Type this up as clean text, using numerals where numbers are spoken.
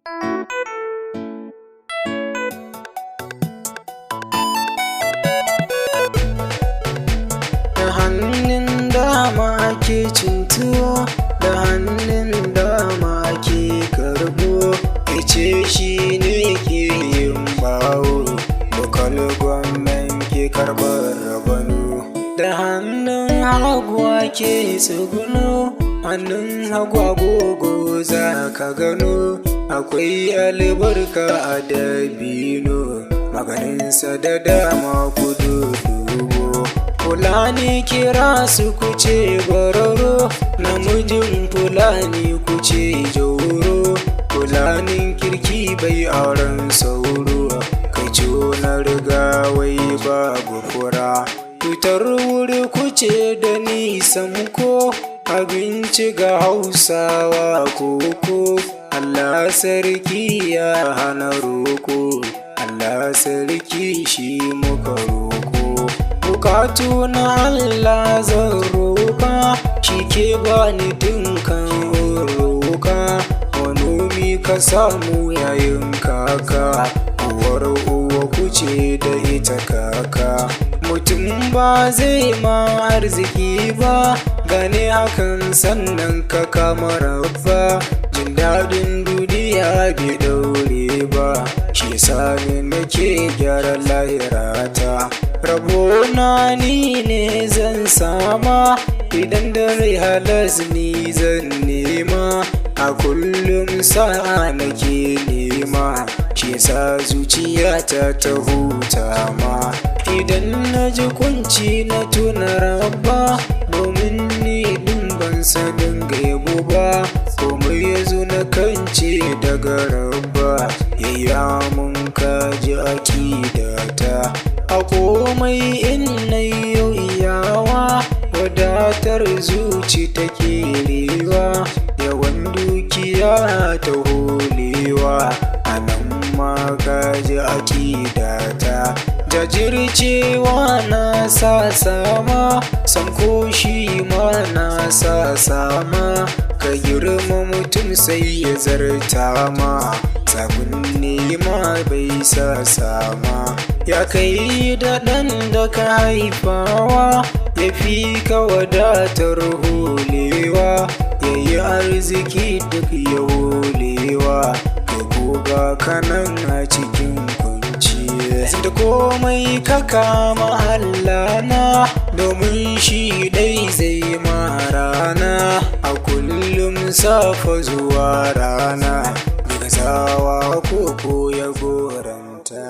Da hannun dama ake cin tuwo, da hannun dama ake karbo, ice shi ne ke yin bawo, lokal gwamnan ke karɓar rabanu. Da hannun hagu ake tsuguno, hannun hagu agogo za ka gano, akwai albarka a dabino, maganinsa da dama kudu dubo. Fulani kira su kuce bararo, namijin Fulani kuce jauro, Fulanin kirki bai auren sauro, kai na riga wai babu fura. Fitar wuri kuce da nisan ko, abinci ga Hausawa koko, Allah sarki ya hana roko, Allah sarki shi muka roko. Bukatu na Allah zan roka, shi ke bani dinkan roka, manomi ka samu yayin kaka, uwar uwa kuce da ita kaka. Mutum ba zai ma arziki ba, gane hakan sannan ka kama rabba, jin daɗin duniya bai daure ba, shi yasa ne nake gyara lahirata. Rabona ni ne zan sama, idan da rai halas ni zan nema, a kullum sa'a nake nema, shi yasa zuciyata ta huta ma. Idan na ji kunci na tuna rabba, domin ni din ban sanin gaibu ba, komai ya zo na kance daga rabba, yayya mun kaji akidata. A komai in na yau iyawa, wadatar zuci take rewa, yawan dukiya ta holewa, a nan ma kaji akidata. Jajircewa na sa sama, sanko shi ma na sa sama, ka girma mutum sai ya zarta ma, sabon nema bai sa sama. Ya kai da ɗan da ka haifawa, ya fi ka wadatar holewa, ya yi arziki duk ya holewa, ka goga kanan a cikin da komai ka kama Allah na, domin shi dai zai ma rana, a kullum safa zuwa rana, daga sawa koko ya goranta.